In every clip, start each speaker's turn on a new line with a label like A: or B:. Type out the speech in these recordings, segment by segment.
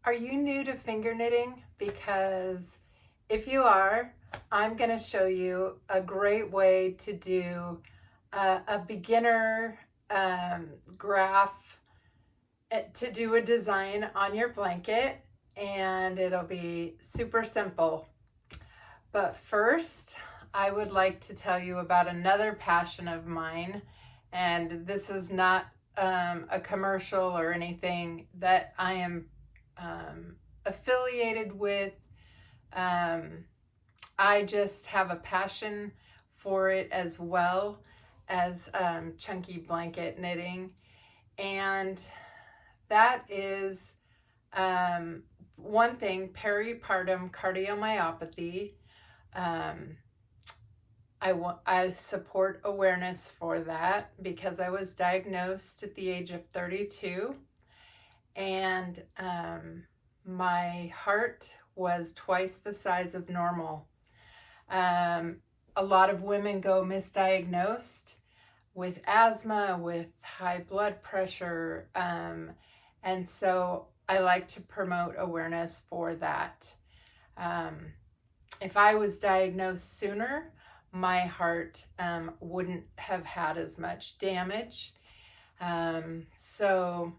A: Are you new to finger knitting? Because if you are, I'm going to show you a great way to do a beginner graph to do a design on your blanket, and it'll be super simple. But first, I would like to tell you about another passion of mine, and this is not a commercial or anything that I am affiliated with. Um, I just have a passion for it as well as chunky blanket knitting. And that is one thing, peripartum cardiomyopathy. Um, I support awareness for that because I was diagnosed at the age of 32, and my heart was twice the size of normal. A lot of women go misdiagnosed with asthma, with high blood pressure, and so I like to promote awareness for that. If I was diagnosed sooner, my heart wouldn't have had as much damage. So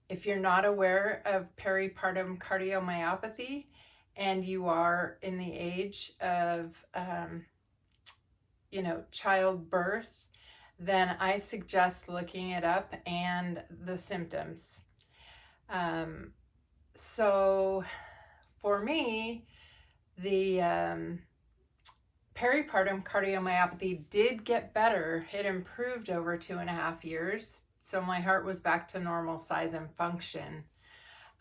A: if you're not aware of peripartum cardiomyopathy and you are in the age of, childbirth, then I suggest looking it up and the symptoms. So for me, the peripartum cardiomyopathy did get better. It improved over 2.5 years. So my heart was back to normal size and function.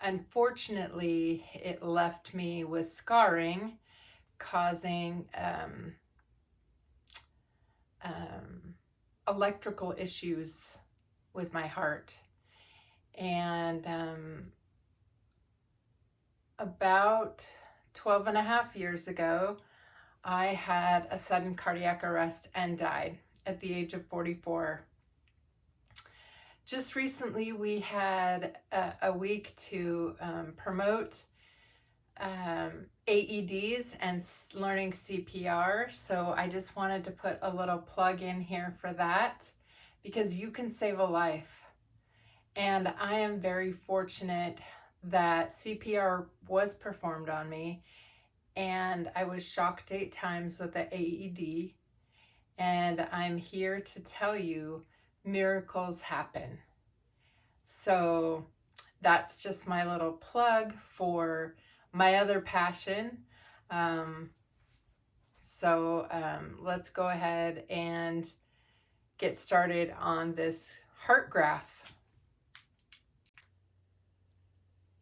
A: Unfortunately, it left me with scarring, causing electrical issues with my heart. And about 12.5 years ago, I had a sudden cardiac arrest and died at the age of 44. Just recently, we had a week to promote AEDs and learning CPR. So I just wanted to put a little plug in here for that because you can save a life. And I am very fortunate that CPR was performed on me, and I was shocked 8 times with the AED. And I'm here to tell you miracles happen. So that's just my little plug for my other passion. Let's go ahead and get started on this heart graph.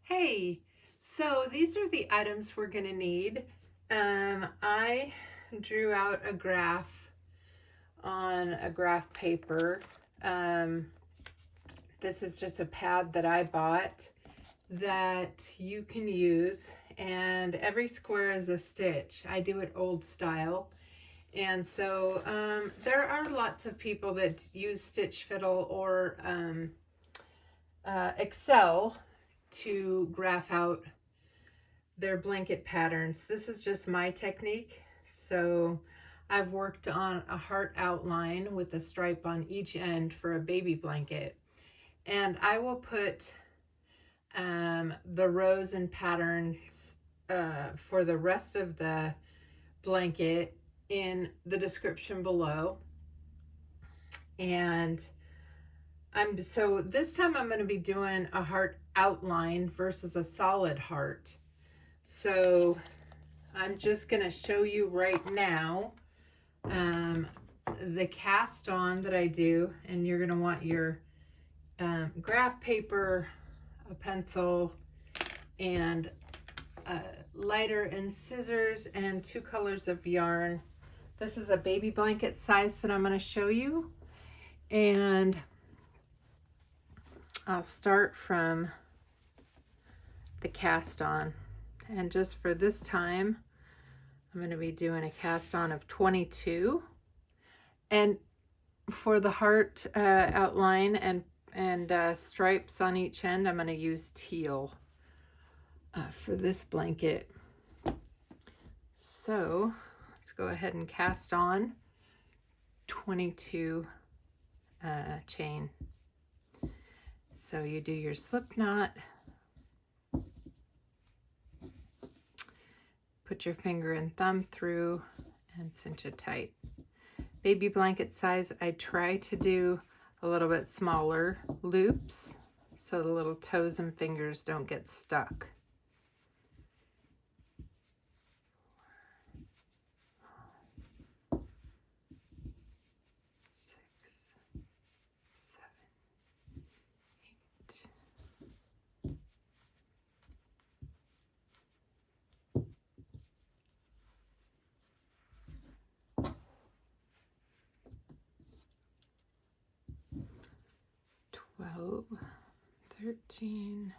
A: Hey, so these are the items we're going to need. I drew out a graph on a graph paper. This is just a pad that I bought that you can use, and every square is a stitch. I do it old style. And so there are lots of people that use Stitch Fiddle or Excel to graph out their blanket patterns. This is just my technique. So I've worked on a heart outline with a stripe on each end for a baby blanket. And I will put the rows and patterns for the rest of the blanket in the description below. And so this time I'm going to be doing a heart outline versus a solid heart. So I'm just going to show you right now the cast on that I do, and you're going to want your graph paper, a pencil, and a lighter and scissors, and 2 colors of yarn. This is a baby blanket size that I'm going to show you, and I'll start from the cast on. And just for this time, I'm going to be doing a cast on of 22. And for the heart outline and stripes on each end, I'm going to use teal. for this blanket. So let's go ahead and cast on 22 chain. So you do your slip knot, put your finger and thumb through and cinch it tight. Baby blanket size, I try to do a little bit smaller loops so the little toes and fingers don't get stuck. 12, 13,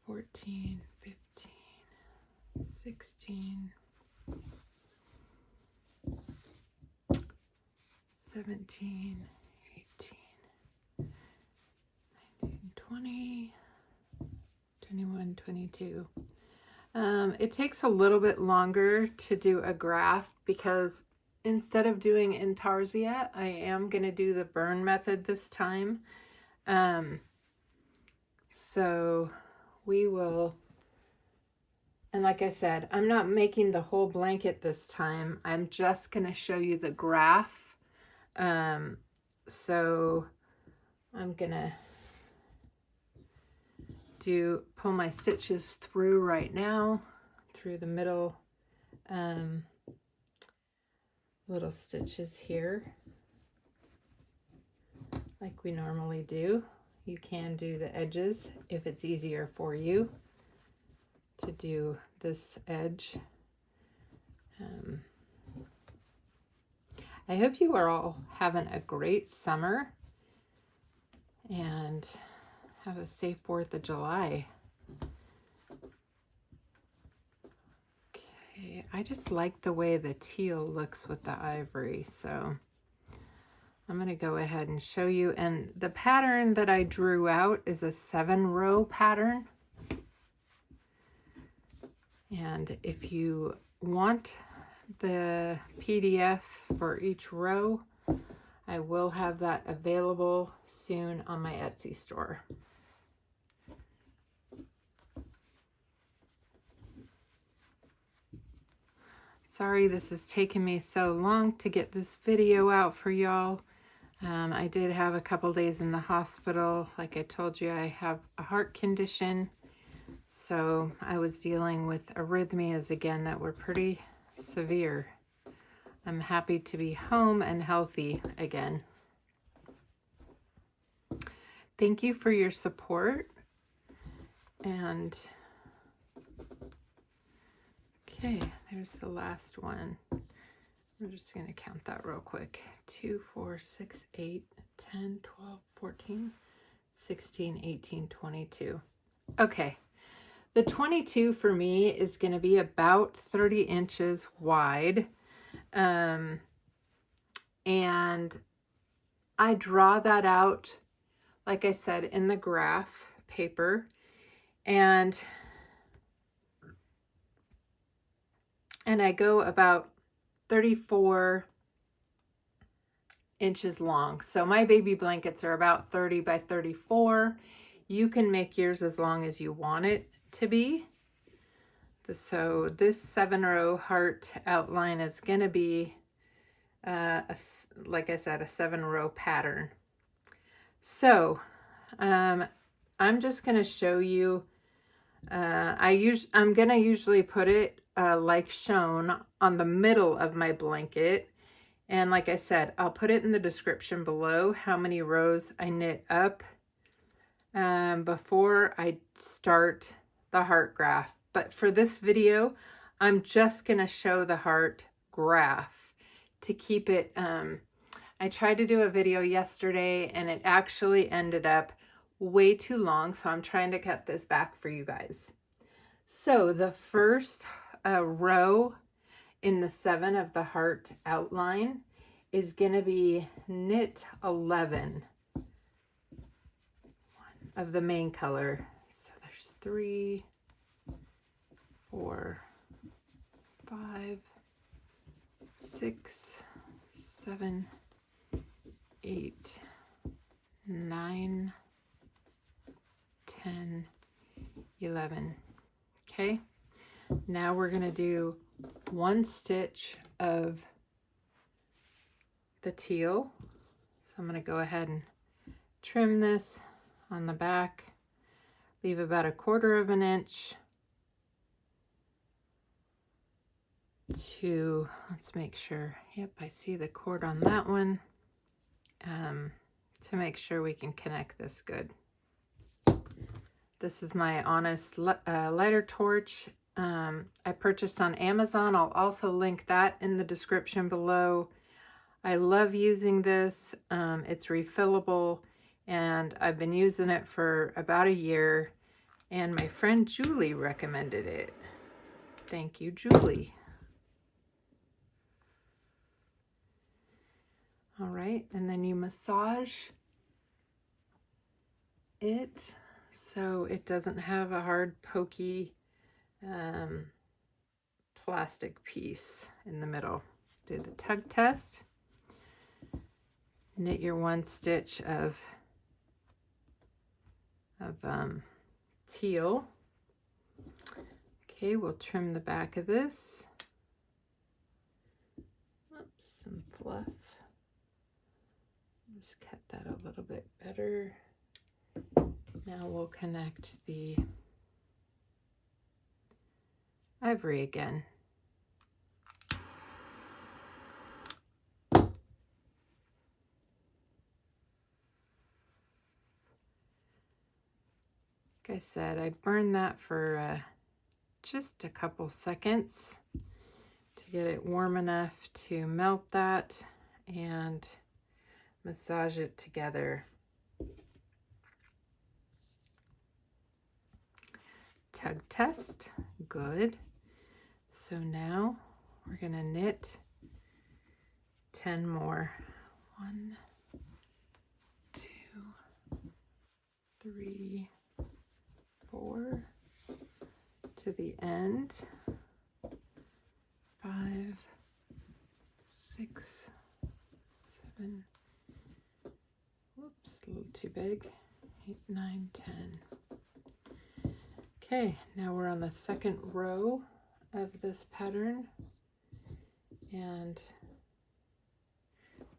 A: 14, 15, 16, 17, 18, 19, 20, 21, 22. It takes a little bit longer to do a graft because instead of doing intarsia, I am going to do the burn method this time. So we will, and like I said, I'm not making the whole blanket this time. I'm just going to show you the graft. So I'm going to pull my stitches through right now, through the middle little stitches here, like we normally do. You can do the edges if it's easier for you to do this edge. I hope you are all having a great summer and have a safe 4th of July. Okay, I just like the way the teal looks with the ivory, so I'm going to go ahead and show you. And the pattern that I drew out is a 7-row pattern. And if you want the PDF for each row, I will have that available soon on my Etsy store. Sorry this has taken me so long to get this video out for y'all. I did have a couple days in the hospital. Like I told you, I have a heart condition. So I was dealing with arrhythmias again that were pretty severe. I'm happy to be home and healthy again. Thank you for your support. And okay, there's the last one. We're just going to count that real quick. 2, 4, 6, 8, 10, 12, 14, 16, 18, 22. Okay. The 22 for me is going to be about 30 inches wide. And I draw that out, like I said, in the graph paper. And I go about 34 inches long. So my baby blankets are about 30 by 34. You can make yours as long as you want it to be. So this 7-row heart outline is going to be, like I said, a 7-row pattern. So I'm just going to show you. I'm going to usually put it like shown on the middle of my blanket. And like I said, I'll put it in the description below how many rows I knit up before I start the heart graph. But for this video, I'm just going to show the heart graph to keep it. I tried to do a video yesterday and it actually ended up way too long. So I'm trying to cut this back for you guys. So the first row in the 7 of the heart outline is going to be knit 11. 1, of the main color. So there's 3, 4, 5, 6, 7, 8, 9, 10, 11. Okay, now we're going to do 1 stitch of the teal. So I'm going to go ahead and trim this on the back, leave about 1/4 of an inch to, let's make sure, yep, I see the cord on that one, to make sure we can connect this good. This is my Honest lighter torch. I purchased on Amazon. I'll also link that in the description below. I love using this. It's refillable, and I've been using it for about a year, and my friend Julie recommended it. Thank you, Julie. All right, and then you massage it so it doesn't have a hard, pokey plastic piece in the middle. Do the tug test. Knit your 1 stitch of teal. Okay, we'll trim the back of this. Oops, some fluff. Just cut that a little bit better. Now we'll connect the ivory again. Like I said, I burned that for just a couple seconds to get it warm enough to melt that and massage it together. Tug test, good. So now we're gonna knit 10 more. 1, 2, 3, 4 to the end. 5, 6, 7. Whoops, a little too big. 8, 9, 10. Okay, now we're on the 2nd row of this pattern, and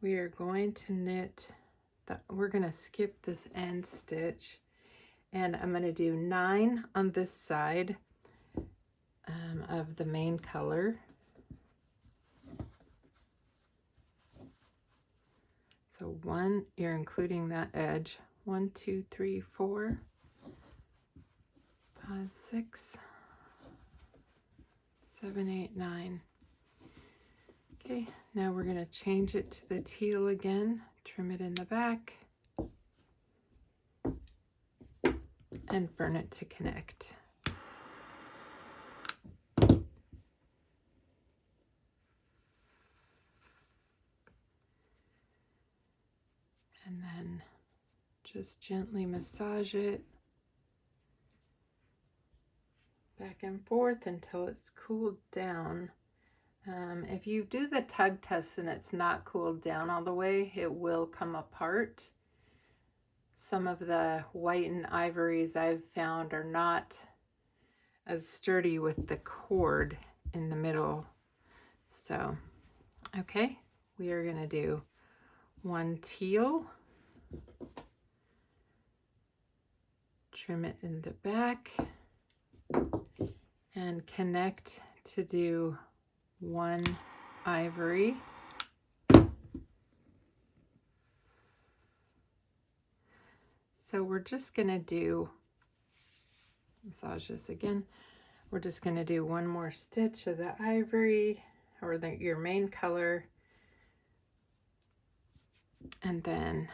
A: we are going to knit we're going to skip this end stitch, and I'm going to do 9 on this side of the main color. So 1, you're including that edge. 1, 2, 3, 4, 5, 6, 7, 8, 9. Okay, now we're going to change it to the teal again, trim it in the back, and burn it to connect. And then just gently massage it back and forth until it's cooled down. If you do the tug test and it's not cooled down all the way, it will come apart. Some of the white and ivories I've found are not as sturdy with the cord in the middle. So, okay, we are going to do 1 teal, trim it in the back, and connect to do 1 ivory. So we're just going to do, massage this again, we're just going to do 1 more stitch of the ivory, or your main color, and then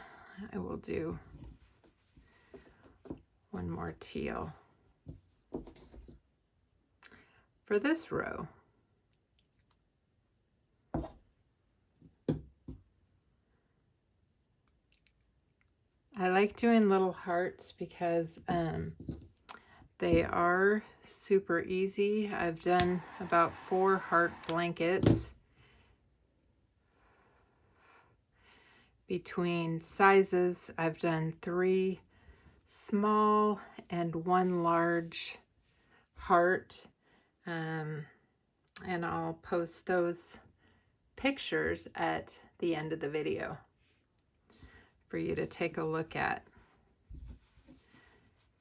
A: I will do 1 more teal for this row. I like doing little hearts because they are super easy. I've done about 4 heart blankets. Between sizes, I've done 3 small and 1 large heart. And I'll post those pictures at the end of the video for you to take a look at.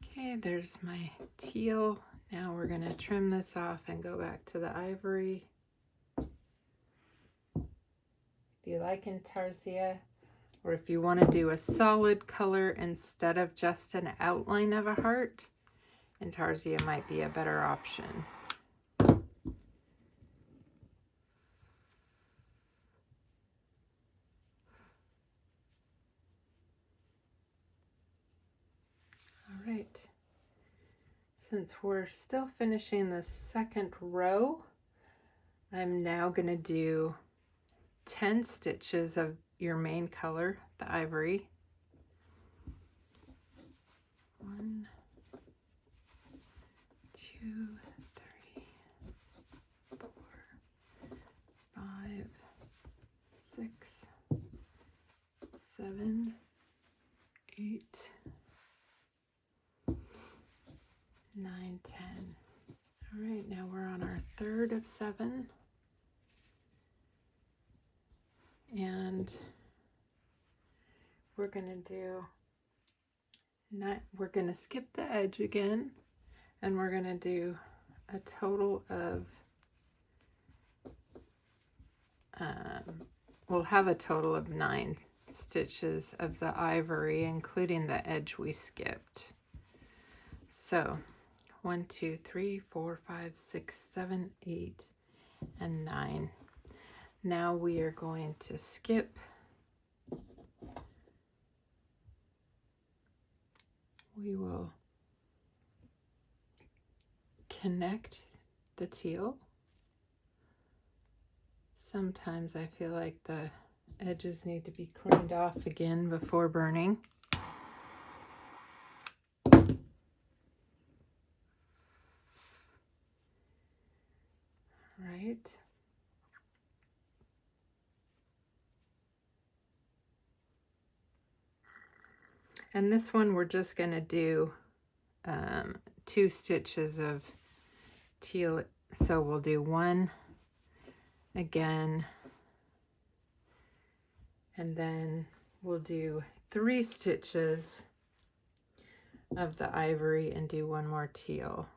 A: Okay, there's my teal. Now we're going to trim this off and go back to the ivory. If you like Intarsia, or if you want to do a solid color instead of just an outline of a heart, Intarsia might be a better option. All right. Since we're still finishing the second row, I'm now going to do 10 stitches of your main color, the ivory. 1, 2, 3, 4, 5, 6, 7, 8, 9, 10. All right, now we're on our third of 7. And we're going to do, we're going to skip the edge again, and we're going to do a total of, we'll have a total of 9 stitches of the ivory, including the edge we skipped. So 1, 2, 3, 4, 5, 6, 7, 8, and 9. Now we are going to skip we will connect the teal. Sometimes I feel like the edges need to be cleaned off again before burning. Right. And this one we're just going to do 2 stitches of teal. So we'll do 1 again, and then we'll do 3 stitches of the ivory and do 1 more teal.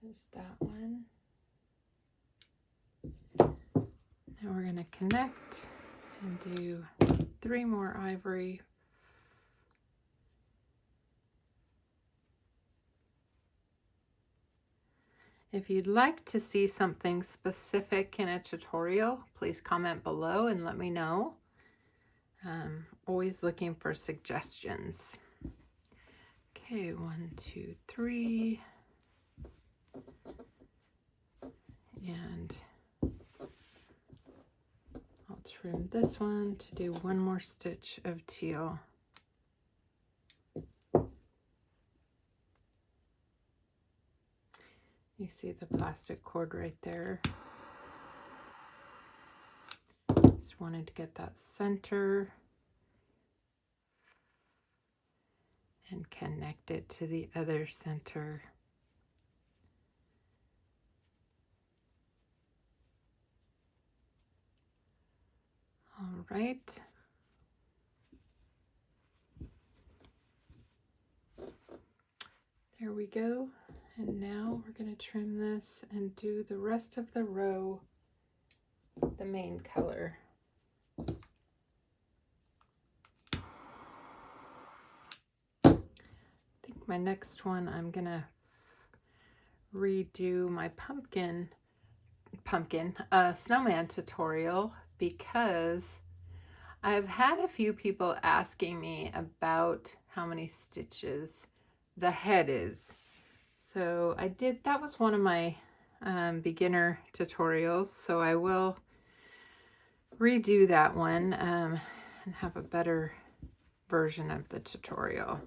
A: There's that one. Now we're going to connect and do 3 more ivory. If you'd like to see something specific in a tutorial, please comment below and let me know. Always looking for suggestions. Okay, 1, 2, 3. And I'll trim this one to do 1 more stitch of teal. You see the plastic cord right there. Just wanted to get that center and connect it to the other center. All right. There we go. And now we're going to trim this and do the rest of the row the main color. I think my next one I'm going to redo my snowman tutorial, because I've had a few people asking me about how many stitches the head is. So that was one of my beginner tutorials, so I will redo that one and have a better version of the tutorial.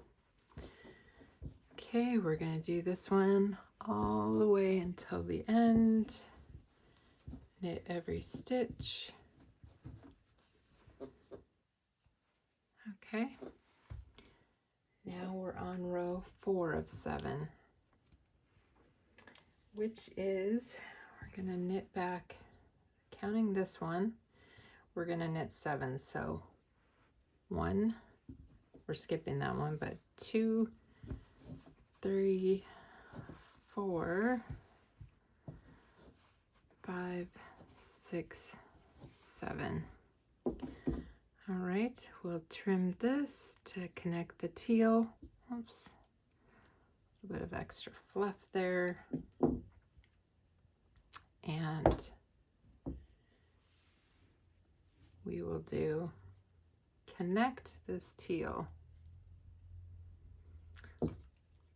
A: Okay, we're going to do this one all the way until the end. Knit every stitch. Okay, now we're on row 4 of 7, which is, we're going to knit back, counting this one, we're going to knit 7. So 1, we're skipping that one, but 2, 3, 4, 5, 6, 7. All right, we'll trim this to connect the teal. Oops, a bit of extra fluff there. And we will do connect this teal.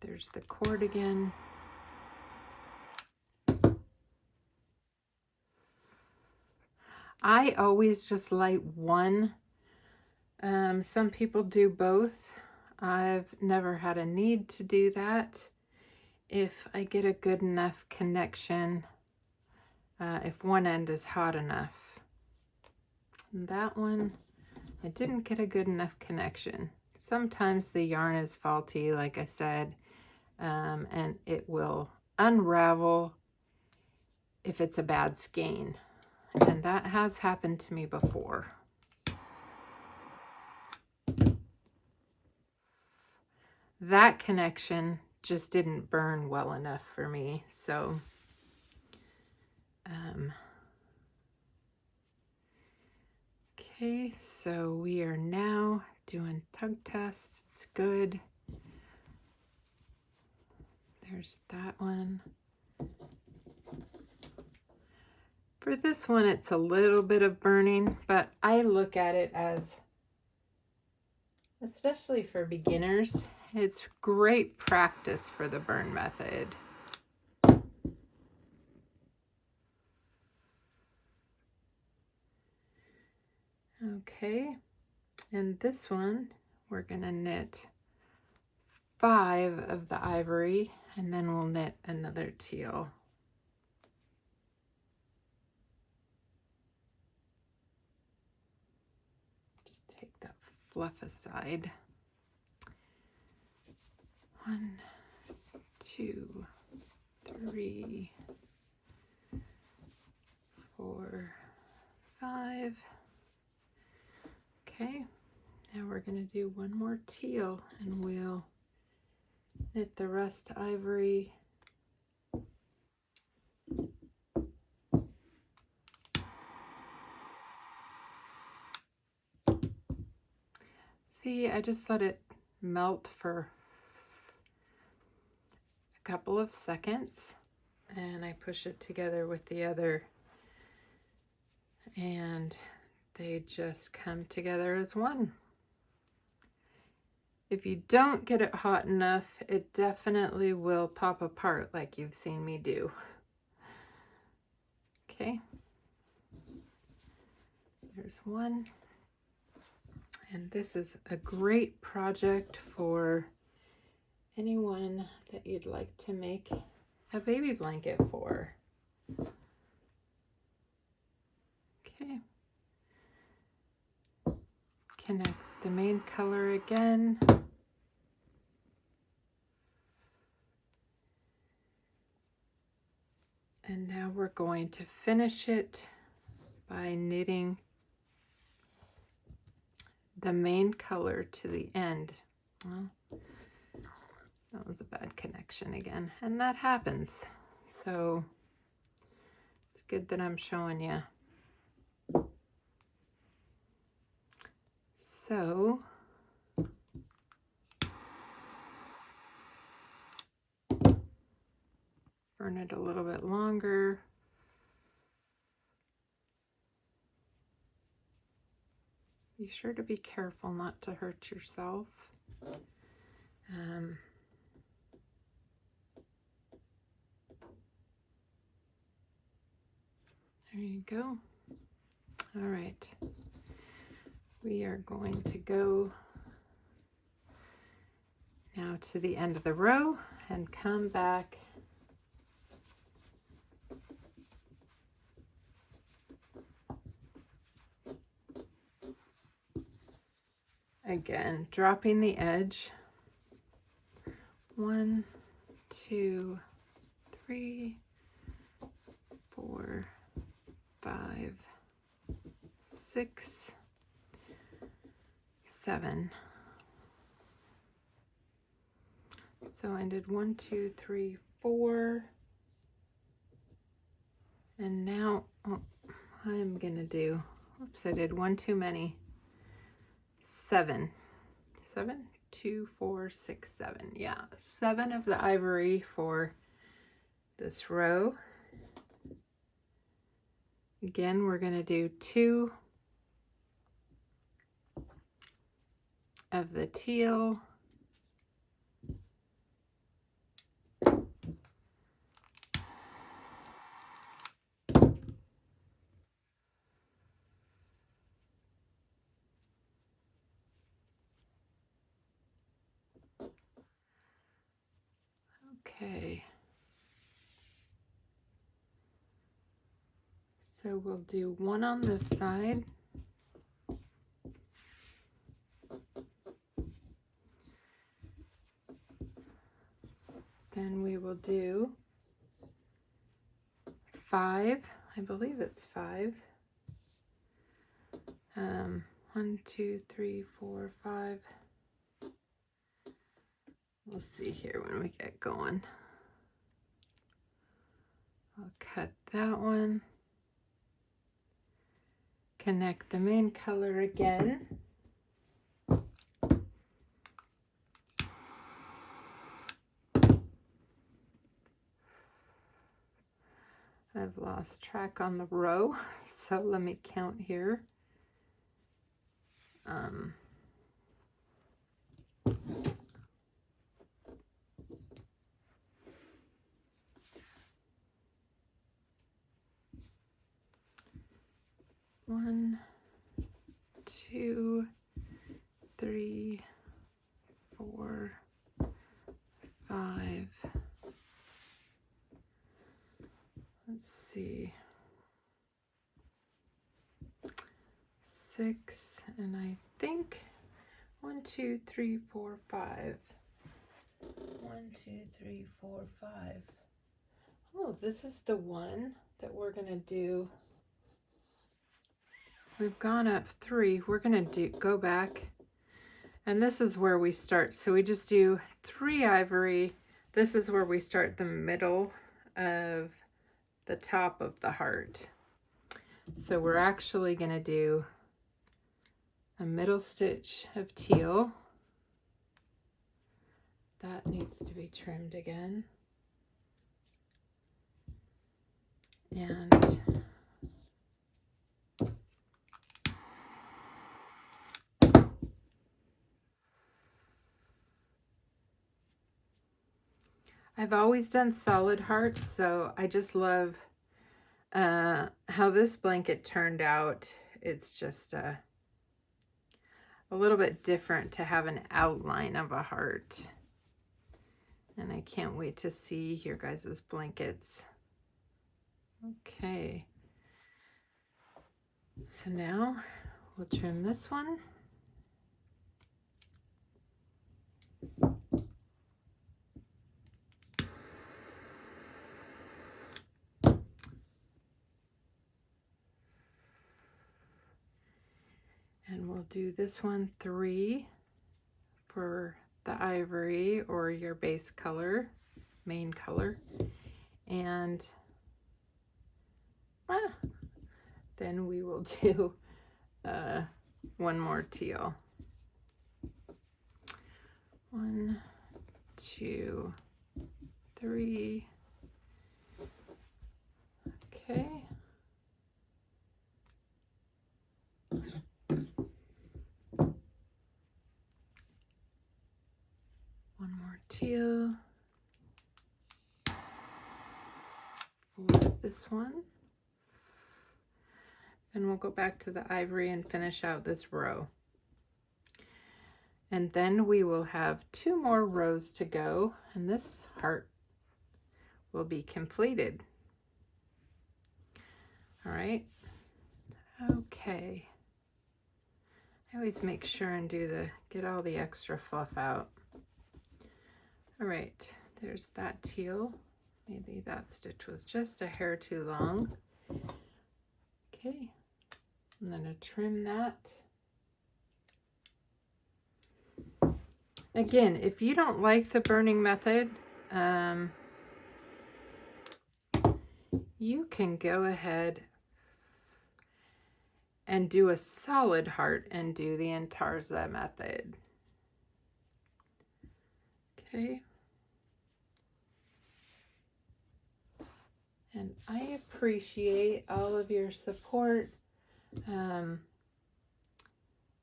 A: There's the cord again. I always just light one. Some people do both. I've never had a need to do that. If I get a good enough connection, if one end is hot enough. And that one, I didn't get a good enough connection. Sometimes the yarn is faulty, like I said, and it will unravel if it's a bad skein. And that has happened to me before. That connection just didn't burn well enough for me, so okay, so we are now doing tug tests. It's good. There's that one. For this one, it's a little bit of burning, but I look at it as, especially for beginners, it's great practice for the burn method. Okay, and this one, we're gonna knit 5 of the ivory, and then we'll knit another teal. Just take that fluff aside. 1, 2, 3, 4, 5. Okay, now we're going to do one more teal, and we'll knit the rest ivory. See, I just let it melt for a couple of seconds, and I push it together with the other, and they just come together as one. If you don't get it hot enough, it definitely will pop apart like you've seen me do. Okay, there's one. And this is a great project for anyone that you'd like to make a baby blanket for. Okay. Connect the main color again. And now we're going to finish it by knitting the main color to the end. Well, that was a bad connection again, and that happens. So it's good that I'm showing you. So burn it a little bit longer. Be sure to be careful not to hurt yourself. There you go. All right, we are going to go now to the end of the row and come back again, dropping the edge. 1, 2, 3, 4, 5, 6, 7. So I did 1, 2, 3, 4. And now, oh, I'm gonna do, oops, I did one too many. 7. 7, 2, 4, 6, 7. Yeah, 7 of the ivory for this row. Again, we're gonna do 2 of the teal. Okay. So we'll do 1 on this side. Then we will do 5. I believe it's 5. 1, 2, 3, 4, 5. We'll see here when we get going. I'll cut that one. Connect the main color again. I've lost track on the row, so let me count here. 1, 2, 3, 4, 5. Let's see. 6, and I think 1, 2, 3, 4, 5. 1, 2, 3, 4, 5. Oh, this is the one that we're gonna do. We've gone up 3. We're gonna go back, and this is where we start. So we just do 3 ivory. This is where we start the middle of the top of the heart. So we're actually gonna do a middle stitch of teal. That needs to be trimmed again. And I've always done solid hearts, so I just love how this blanket turned out. It's just a little bit different to have an outline of a heart. And I can't wait to see your guys' blankets. Okay. So now we'll trim this one. And we'll do this one 3 for the ivory or your base color, main color. And then we will do one more teal. 1, 2, 3. Okay. One more teal for this one. And we'll go back to the ivory and finish out this row. And then we will have 2 more rows to go, and this heart will be completed. All right. Okay. I always make sure and get all the extra fluff out. All right, there's that teal. Maybe that stitch was just a hair too long. Okay, I'm gonna trim that. Again, if you don't like the burning method, you can go ahead and do a solid heart and do the intarsia method. Okay. And I appreciate all of your support.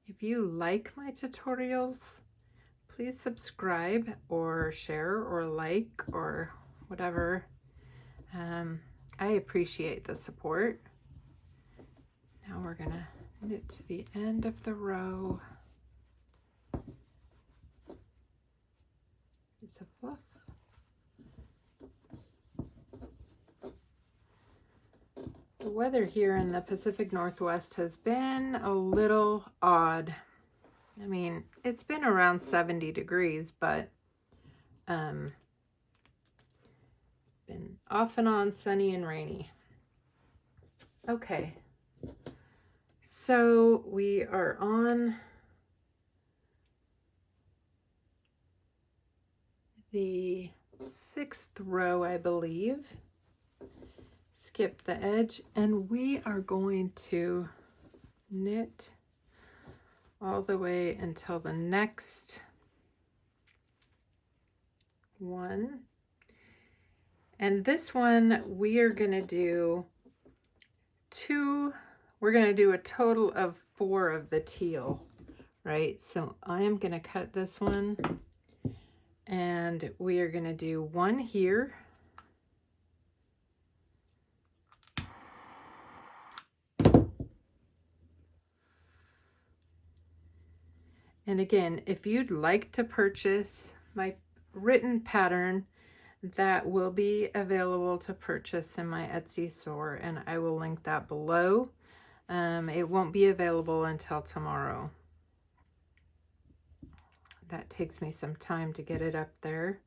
A: If you like my tutorials, please subscribe or share or like or whatever. I appreciate the support. Now we're gonna knit to the end of the row. Piece of fluff. The weather here in the Pacific Northwest has been a little odd. I mean, it's been around 70 degrees, but it's been off and on sunny and rainy. Okay, so we are on the 6th row, I believe. Skip the edge, and we are going to knit all the way until the next one. And this one we are going to do we're going to do a total of 4 of the teal, right? So I am going to cut this one, and we are going to do 1 here. And again, if you'd like to purchase my written pattern, that will be available to purchase in my Etsy store, and I will link that below. It won't be available until tomorrow. That takes me some time to get it up there.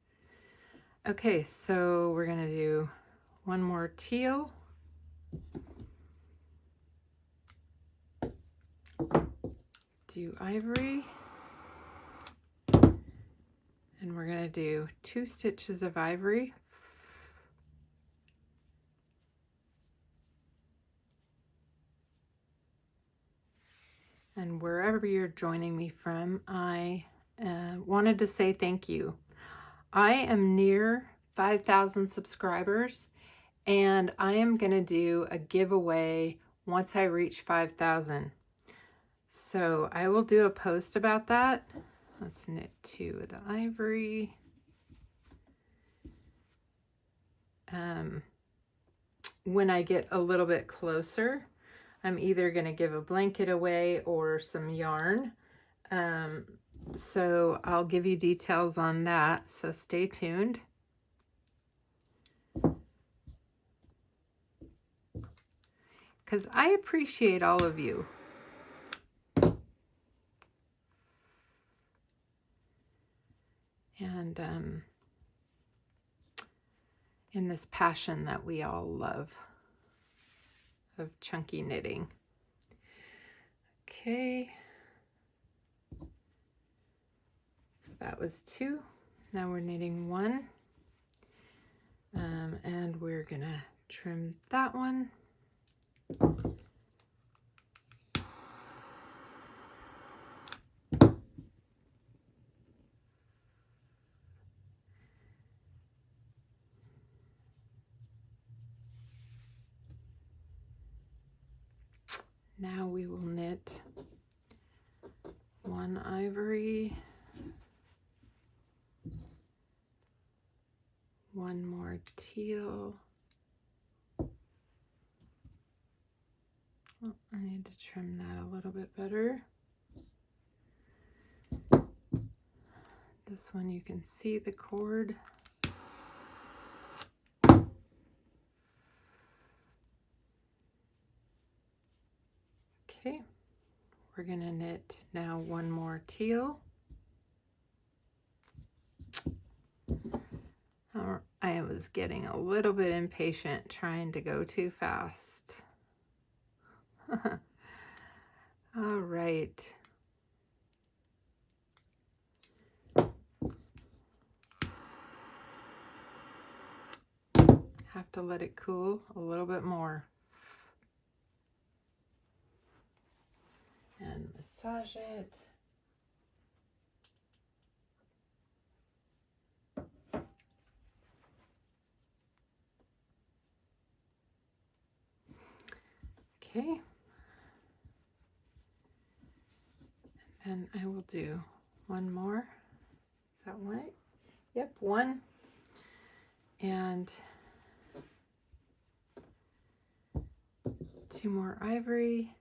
A: Okay, so we're gonna do 1 more teal. Do ivory. And we're gonna do 2 stitches of ivory. And wherever you're joining me from, I wanted to say thank you. I am near 5,000 subscribers, and I am going to do a giveaway once I reach 5,000. So I will do a post about that. Let's knit 2 of the ivory. When I get a little bit closer, I'm either going to give a blanket away or some yarn. So I'll give you details on that, so stay tuned. Because I appreciate all of you. And in this passion that we all love of chunky knitting. Okay. That was 2. Now we're knitting 1. And we're gonna trim that one. Now we will knit 1 ivory, 1 more teal. Oh, I need to trim that a little bit better. This one you can see the cord. Okay, we're gonna knit now one more teal. I was getting a little bit impatient trying to go too fast. All right. Have to let it cool a little bit more. And massage it. Okay. And I will do one more. Is that right? Yep, one. And 2 more ivory.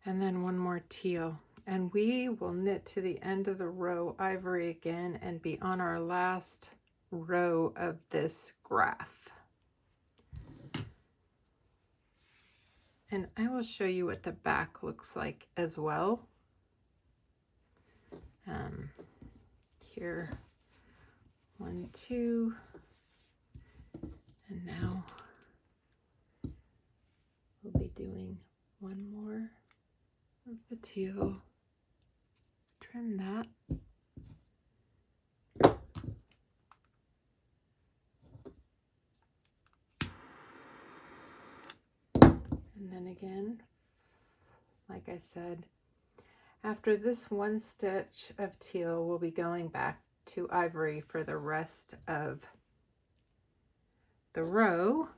A: And then 1 more teal. And we will knit to the end of the row ivory again and be on our last row of this graph. And I will show you what the back looks like as well. Here, 1, 2, and now we'll be doing 1 more of the teal. Trim that. And then again, like I said, after this 1 stitch of teal, we'll be going back to ivory for the rest of the row.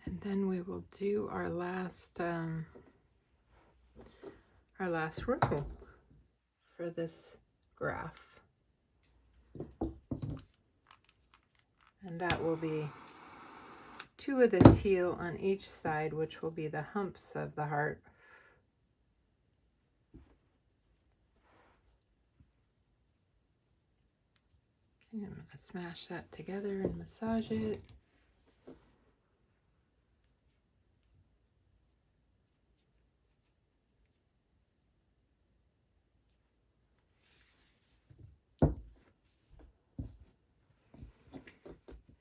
A: And then we will do our last row for this graph. And that will be 2 of the teal on each side, which will be the humps of the heart. Okay, I'm going to smash that together and massage it.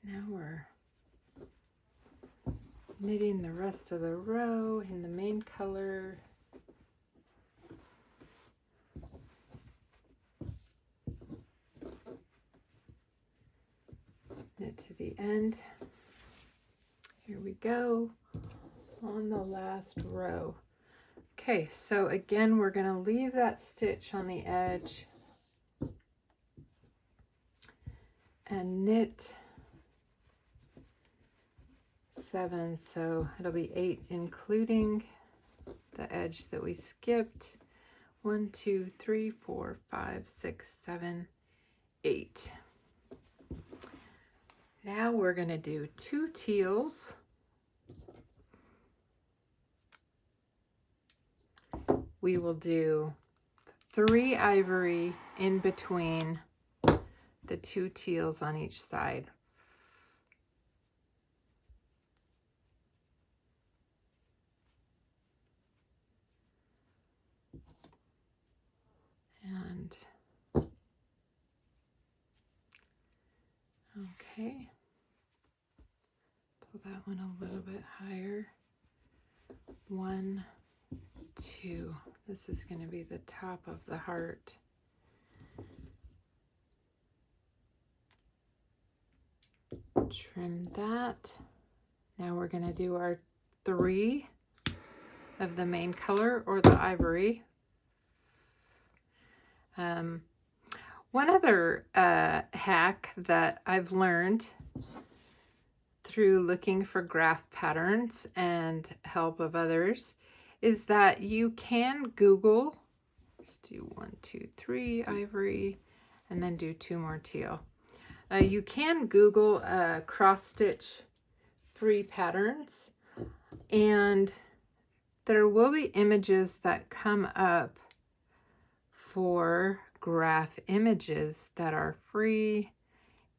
A: Now we're knitting the rest of the row in the main color. Knit to the end. Here we go on the last row. Okay, so again, we're going to leave that stitch on the edge and knit 7, so it'll be 8 including the edge that we skipped. 1, 2, 3, 4, 5, 6, 7, 8. Now we're going to do 2 teals. We will do 3 ivory in between the 2 teals on each side. And okay, pull that one a little bit higher. 1, 2. This is going to be the top of the heart. Trim that. Now we're going to do our 3 of the main color or the ivory. One other hack that I've learned through looking for graph patterns and help of others is that you can Google, let's do 1, 2, 3 ivory, and then do 2 more teal. You can Google cross stitch free patterns, and there will be images that come up for graph images that are free,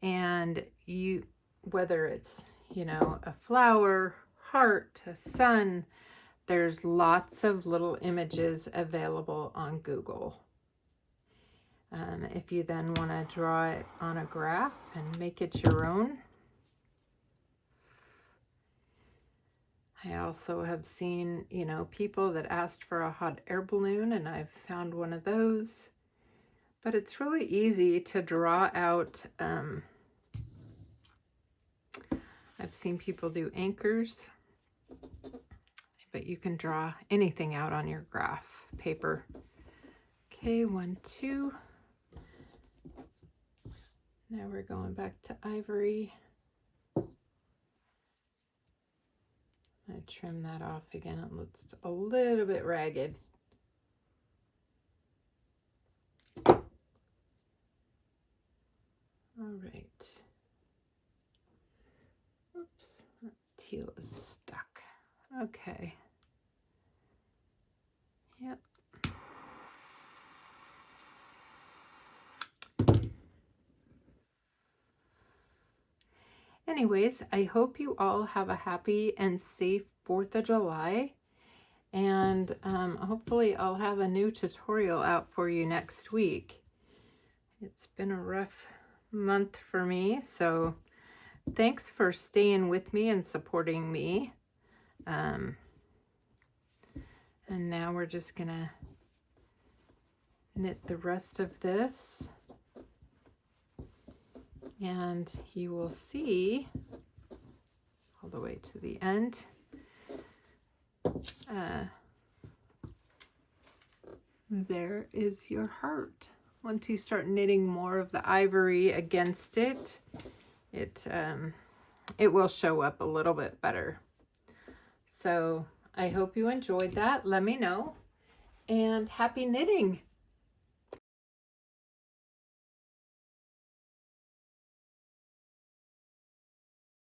A: and you, whether it's, you know, a flower, heart, a sun, there's lots of little images available on Google. If you then want to draw it on a graph and make it your own. I also have seen, you know, people that asked for a hot air balloon, and I've found one of those. But it's really easy to draw out. I've seen people do anchors, but you can draw anything out on your graph paper. Okay, 1, 2. Now we're going back to ivory. I'm going to trim that off again. It looks a little bit ragged. All right. Oops, that teal is stuck. Okay. Yep. Anyways, I hope you all have a happy and safe 4th of July. And hopefully I'll have a new tutorial out for you next week. It's been a rough month for me, so thanks for staying with me and supporting me. And now we're just gonna knit the rest of this, and you will see all the way to the end. There is your heart. Once you start knitting more of the ivory against it, it will show up a little bit better. So I hope you enjoyed that. Let me know, and happy knitting.